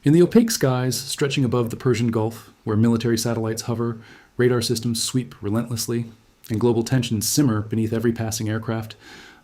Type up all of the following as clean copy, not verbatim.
In the opaque skies stretching above the Persian Gulf, where military satellites hover, radar systems sweep relentlessly, and global tensions simmer beneath every passing aircraft,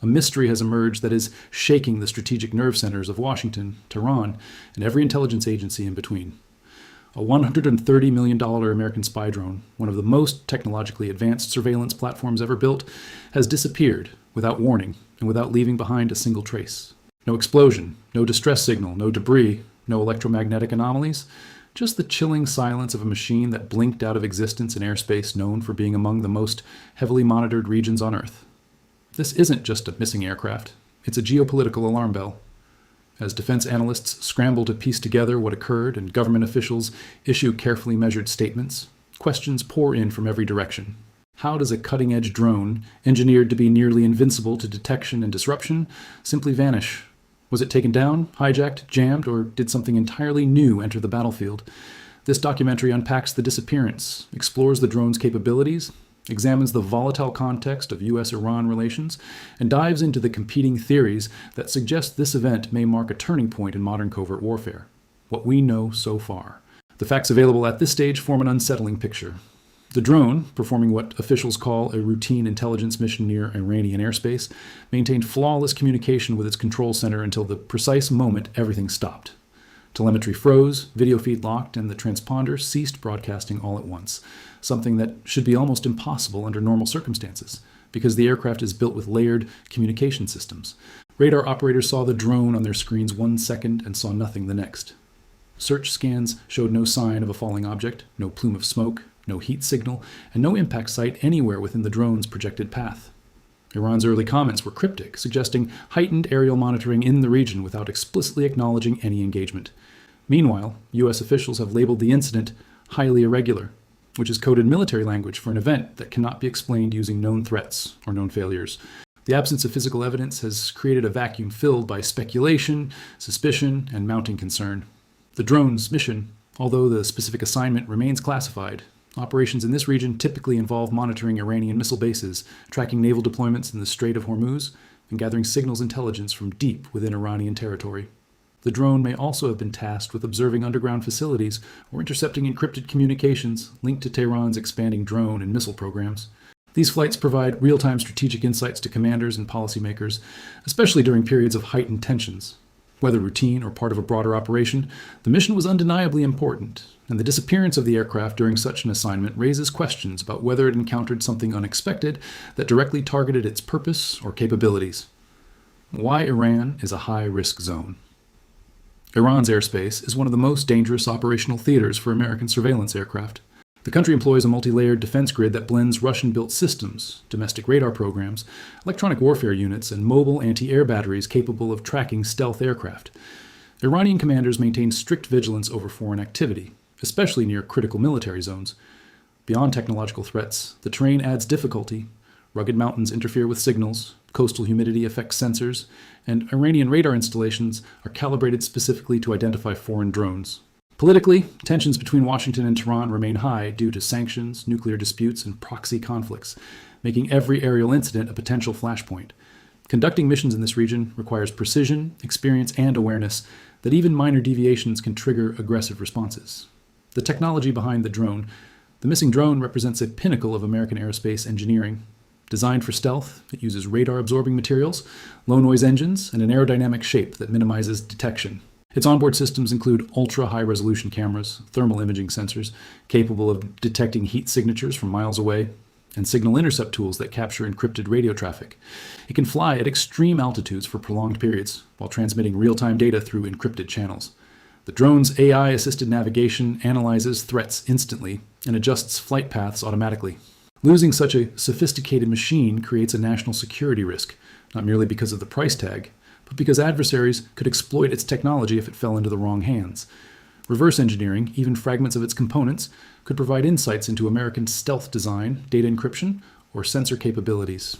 a mystery has emerged that is shaking the strategic nerve centers of Washington, Tehran, and every intelligence agency in between. A $130 million American spy drone, one of the most technologically advanced surveillance platforms ever built, has disappeared without warning and without leaving behind a single trace. No explosion, no distress signal, no debris, no electromagnetic anomalies, just the chilling silence of a machine that blinked out of existence in airspace known for being among the most heavily monitored regions on Earth. This isn't just a missing aircraft, it's a geopolitical alarm bell. As defense analysts scramble to piece together what occurred and government officials issue carefully measured statements, questions pour in from every direction. How does a cutting-edge drone, engineered to be nearly invincible to detection and disruption, simply vanish? Was it taken down, hijacked, jammed, or did something entirely new enter the battlefield? This documentary unpacks the disappearance, explores the drone's capabilities, examines the volatile context of U.S.-Iran relations, and dives into the competing theories that suggest this event may mark a turning point in modern covert warfare. What we know so far. The facts available at this stage form an unsettling picture. The drone, performing what officials call a routine intelligence mission near Iranian airspace, maintained flawless communication with its control center until the precise moment everything stopped. Telemetry froze, video feed locked, and the transponder ceased broadcasting all at once, something that should be almost impossible under normal circumstances, because the aircraft is built with layered communication systems. Radar operators saw the drone on their screens 1 second and saw nothing the next. Search scans showed no sign of a falling object, no plume of smoke, no heat signal, and no impact site anywhere within the drone's projected path. Iran's early comments were cryptic, suggesting heightened aerial monitoring in the region without explicitly acknowledging any engagement. Meanwhile, U.S. officials have labeled the incident highly irregular, which is coded military language for an event that cannot be explained using known threats or known failures. The absence of physical evidence has created a vacuum filled by speculation, suspicion, and mounting concern. The drone's mission, although the specific assignment remains classified, operations in this region typically involve monitoring Iranian missile bases, tracking naval deployments in the Strait of Hormuz, and gathering signals intelligence from deep within Iranian territory. The drone may also have been tasked with observing underground facilities or intercepting encrypted communications linked to Tehran's expanding drone and missile programs. These flights provide real-time strategic insights to commanders and policymakers, especially during periods of heightened tensions. Whether routine or part of a broader operation, the mission was undeniably important, and the disappearance of the aircraft during such an assignment raises questions about whether it encountered something unexpected that directly targeted its purpose or capabilities. Why Iran is a high-risk zone. Iran's airspace is one of the most dangerous operational theaters for American surveillance aircraft. The country employs a multi-layered defense grid that blends Russian-built systems, domestic radar programs, electronic warfare units, and mobile anti-air batteries capable of tracking stealth aircraft. Iranian commanders maintain strict vigilance over foreign activity, especially near critical military zones. Beyond technological threats, the terrain adds difficulty. Rugged mountains interfere with signals, coastal humidity affects sensors, and Iranian radar installations are calibrated specifically to identify foreign drones. Politically, tensions between Washington and Tehran remain high due to sanctions, nuclear disputes, and proxy conflicts, making every aerial incident a potential flashpoint. Conducting missions in this region requires precision, experience, and awareness that even minor deviations can trigger aggressive responses. The technology behind the missing drone represents a pinnacle of American aerospace engineering. Designed for stealth, it uses radar-absorbing materials, low-noise engines, and an aerodynamic shape that minimizes detection. Its onboard systems include ultra-high-resolution cameras, thermal imaging sensors, capable of detecting heat signatures from miles away, and signal intercept tools that capture encrypted radio traffic. It can fly at extreme altitudes for prolonged periods, while transmitting real-time data through encrypted channels. The drone's AI-assisted navigation analyzes threats instantly and adjusts flight paths automatically. Losing such a sophisticated machine creates a national security risk, not merely because of the price tag, but because adversaries could exploit its technology if it fell into the wrong hands. Reverse engineering, even fragments of its components, could provide insights into American stealth design, data encryption, or sensor capabilities.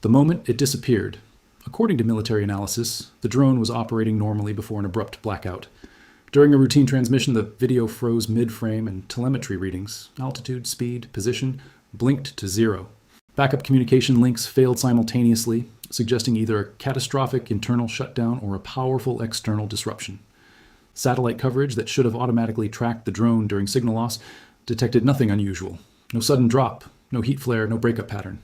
The moment it disappeared, according to military analysis, the drone was operating normally before an abrupt blackout. During a routine transmission, the video froze mid-frame and telemetry readings, altitude, speed, position, blinked to zero. Backup communication links failed simultaneously, suggesting either a catastrophic internal shutdown or a powerful external disruption. Satellite coverage that should have automatically tracked the drone during signal loss detected nothing unusual. No sudden drop, no heat flare, no breakup pattern.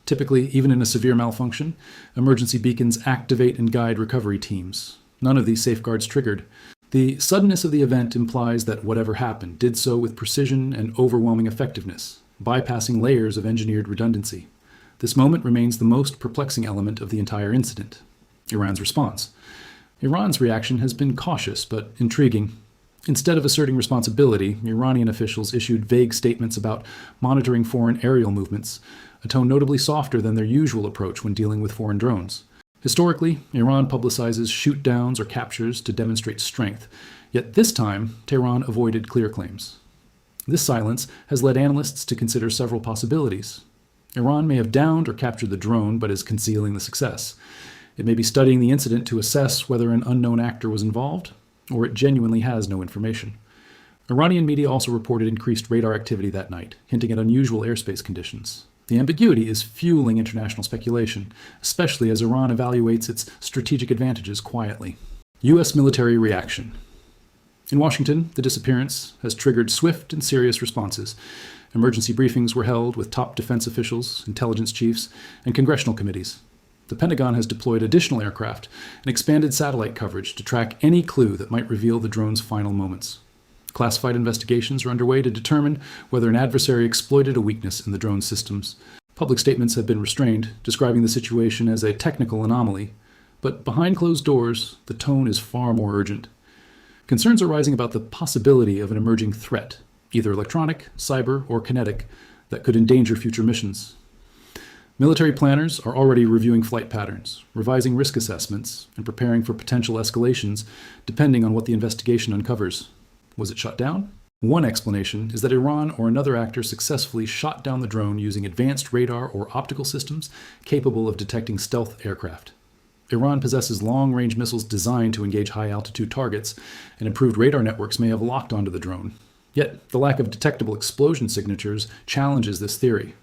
Typically, even in a severe malfunction, emergency beacons activate and guide recovery teams. None of these safeguards triggered. The suddenness of the event implies that whatever happened did so with precision and overwhelming effectiveness, bypassing layers of engineered redundancy. This moment remains the most perplexing element of the entire incident: Iran's response. Iran's reaction has been cautious but intriguing. Instead of asserting responsibility, Iranian officials issued vague statements about monitoring foreign aerial movements, a tone notably softer than their usual approach when dealing with foreign drones. Historically, Iran publicizes shoot-downs or captures to demonstrate strength, yet this time, Tehran avoided clear claims. This silence has led analysts to consider several possibilities. Iran may have downed or captured the drone, but is concealing the success. It may be studying the incident to assess whether an unknown actor was involved, or it genuinely has no information. Iranian media also reported increased radar activity that night, hinting at unusual airspace conditions. The ambiguity is fueling international speculation, especially as Iran evaluates its strategic advantages quietly. U.S. military reaction. In Washington, the disappearance has triggered swift and serious responses. Emergency briefings were held with top defense officials, intelligence chiefs, and congressional committees. The Pentagon has deployed additional aircraft and expanded satellite coverage to track any clue that might reveal the drone's final moments. Classified investigations are underway to determine whether an adversary exploited a weakness in the drone systems. Public statements have been restrained, describing the situation as a technical anomaly. But behind closed doors, the tone is far more urgent. Concerns are rising about the possibility of an emerging threat, either electronic, cyber, or kinetic, that could endanger future missions. Military planners are already reviewing flight patterns, revising risk assessments, and preparing for potential escalations depending on what the investigation uncovers. Was it shot down? One explanation is that Iran or another actor successfully shot down the drone using advanced radar or optical systems capable of detecting stealth aircraft. Iran possesses long-range missiles designed to engage high-altitude targets, and improved radar networks may have locked onto the drone. Yet, the lack of detectable explosion signatures challenges this theory.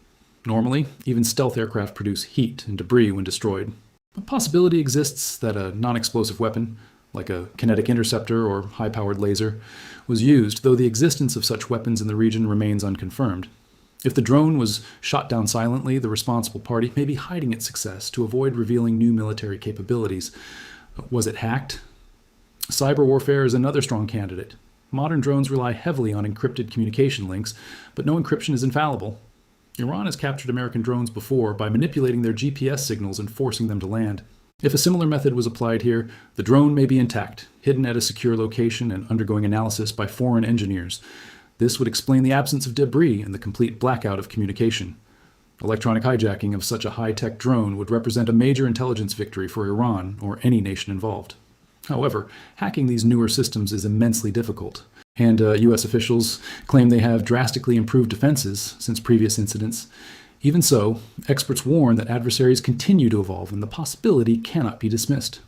Normally, even stealth aircraft produce heat and debris when destroyed. A possibility exists that a non-explosive weapon, like a kinetic interceptor or high-powered laser, was used, though the existence of such weapons in the region remains unconfirmed. If the drone was shot down silently, the responsible party may be hiding its success to avoid revealing new military capabilities. Was it hacked? Cyber warfare is another strong candidate. Modern drones rely heavily on encrypted communication links, but no encryption is infallible. Iran has captured American drones before by manipulating their GPS signals and forcing them to land. If a similar method was applied here, the drone may be intact, hidden at a secure location and undergoing analysis by foreign engineers. This would explain the absence of debris and the complete blackout of communication. Electronic hijacking of such a high-tech drone would represent a major intelligence victory for Iran or any nation involved. However, hacking these newer systems is immensely difficult, and U.S. officials claim they have drastically improved defenses since previous incidents. Even so, experts warn that adversaries continue to evolve and the possibility cannot be dismissed.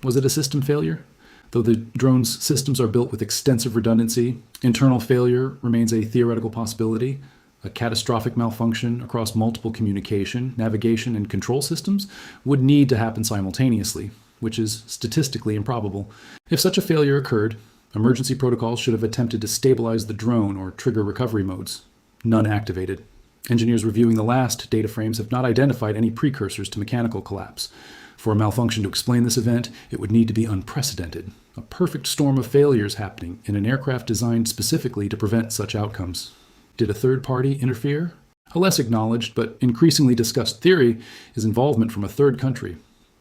Was it a system failure? Though the drone's systems are built with extensive redundancy, internal failure remains a theoretical possibility. A catastrophic malfunction across multiple communication, navigation, and control systems would need to happen simultaneously, which is statistically improbable. If such a failure occurred, emergency protocols should have attempted to stabilize the drone or trigger recovery modes. None activated. Engineers reviewing the last data frames have not identified any precursors to mechanical collapse. For a malfunction to explain this event, it would need to be unprecedented. A perfect storm of failures happening in an aircraft designed specifically to prevent such outcomes. Did a third party interfere? A less acknowledged but increasingly discussed theory is involvement from a third country.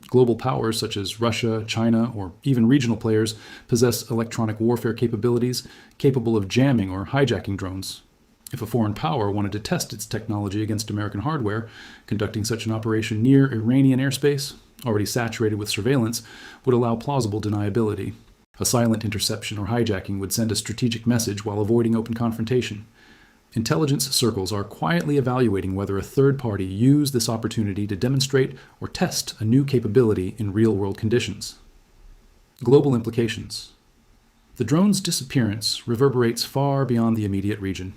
Global powers such as Russia, China, or even regional players possess electronic warfare capabilities capable of jamming or hijacking drones. If a foreign power wanted to test its technology against American hardware, conducting such an operation near Iranian airspace, already saturated with surveillance, would allow plausible deniability. A silent interception or hijacking would send a strategic message while avoiding open confrontation. Intelligence circles are quietly evaluating whether a third party used this opportunity to demonstrate or test a new capability in real-world conditions. Global implications. The drone's disappearance reverberates far beyond the immediate region.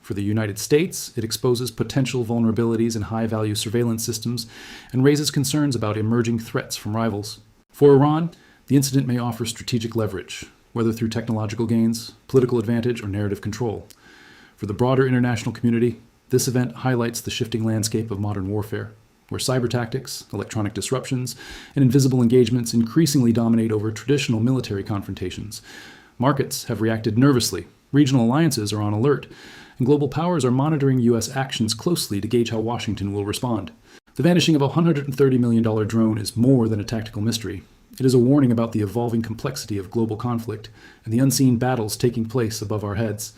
For the United States, it exposes potential vulnerabilities in high-value surveillance systems and raises concerns about emerging threats from rivals. For Iran, the incident may offer strategic leverage. whether through technological gains, political advantage, or narrative control. For the broader international community, this event highlights the shifting landscape of modern warfare, where cyber tactics, electronic disruptions, and invisible engagements increasingly dominate over traditional military confrontations. Markets have reacted nervously, regional alliances are on alert, and global powers are monitoring U.S. actions closely to gauge how Washington will respond. The vanishing of a $130 million drone is more than a tactical mystery. It is a warning about the evolving complexity of global conflict and the unseen battles taking place above our heads.